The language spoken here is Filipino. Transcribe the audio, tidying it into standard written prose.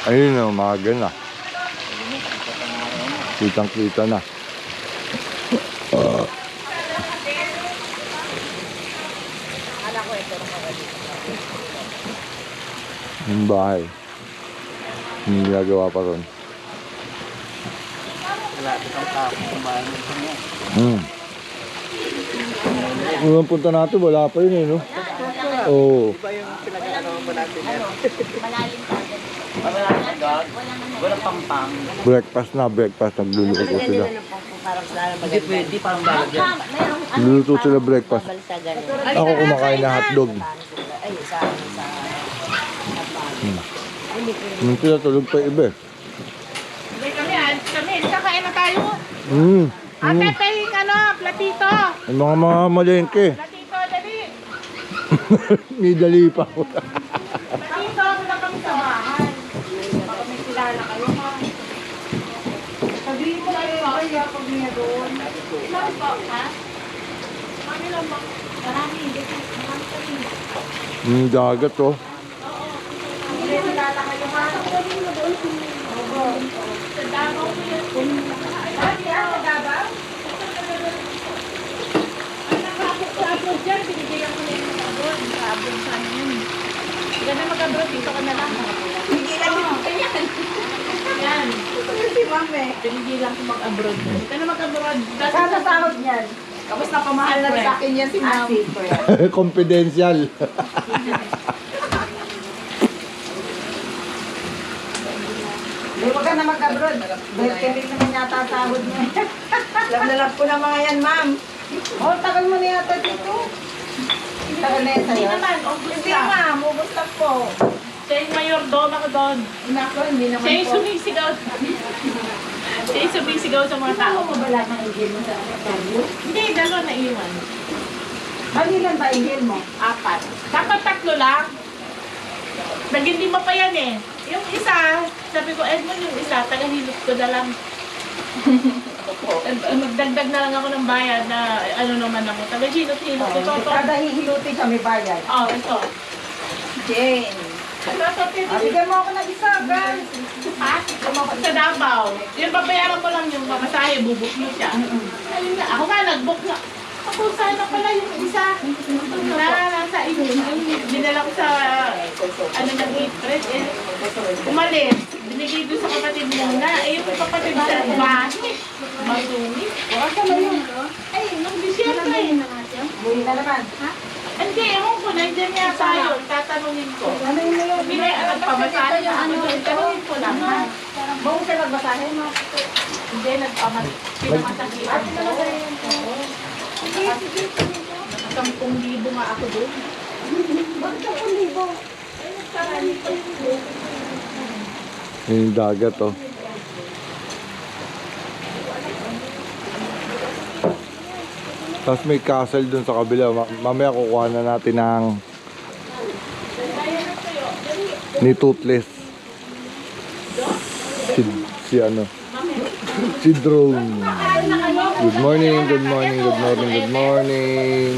Ayun na, umaga na. Kitang-kita na. Yung bahay. Yung ginagawa pa ron. Wala itong tao kumain nito niya. Nung punta natin, wala pa yun eh, no? Oo. Iba yung pinag-aaral mo natin yan. Malalim kagad. Wala na dog. Wala pampang. Breakfast na, breakfast. Nagluluto ko sila. Parang sila Hindi pwede, parang lalagyan. Luluto sila breakfast. balsagan. Ako kumakain na hotdog. Ay, sa Nung sila tulog pa iba eh. Hindi kami, kakain na tayo. Ate, pahing platito. Yung mga malengke. Platito, dali. May dali pa ko. Platito, wala kami sa bahay. Baka may kilala kayo ha. Sabihin mo kayo kaya pag niya doon. Ilan po, ha? Kami lang ba? Marami, marami kami. Yung dagat oh. Hindi kilala kayo ha. Sa Davao ko yun. Dati sa Davao? Sa abroad dyan, binibigyan ko na yung mag-abroad. Sa abroad sana yun. Hindi ka na mag-abroad, dito ka na lang. Binigilan mo ka yan. Yan. Si Mame. Binigilan ko mag-abroad. Hindi ka na mag-abroad. Sana sahod niyan. Tapos napamahal na sa akin yan si Ma'am. Confidential. Huwag ka na mag-abroad. Birthday naman yata sahod niya. Alam na lang ko na mga yan, Ma'am. Oh, tagal mo na yata dito. Tagal na yan Hindi sa'yo. naman, August Hindi lang. ma'am, ubos lang po. Siya yung mayordomo ako doon. Inako, hindi naman Siya yung po. sumisigaw. Siya yung sumisigaw sa mga tao. Ano mo bala ng igil mo sa tayo? Hindi, dalawa na iwan. Ano ilan ba igil mo? 4. Dapat 3 lang. Naging 5 pa yan eh. Yung isa, sabi ko, Edmond, yung isa, tagahilot ko na lang. Magdagdag na lang ako ng bayad na ano naman ako. Tagahilot-hilot ko. Ito. Kada hihilutin siya may bayad. Oh, ito. Jane. Ito, Bigyan mo ako ng isa, guys. ha? Sa Davao. Yung babayaran ko lang yung pamasahe, bubuk mo siya. Ayun na, ako nga nag-book na. Ako sana pala yung isa na nasa inyo. Dinala ko sa ano ng April. Umalis. Binigay doon sa kapatid muna. Eh, yung kapatid sa bahay. Masungit. Asa mo yun? Ay, nung Disyembre. Buhay na naman. Hindi, ewan ko, nandiyan yata yun. Tatanungin ko. Ano yun na yun? Binay, ang pamasahe na ako doon. Tanungin ko lang, ha? Buong siya nagbasahin mo. Hindi, pinamasakihan ko. 10,000 nga ako doon. Yung dagat oh. Tapos may castle dun sa kabila. Mamaya kukuha na natin ng ni Toothless. Si ano? Si Drone. Good morning, good morning, good morning, good morning.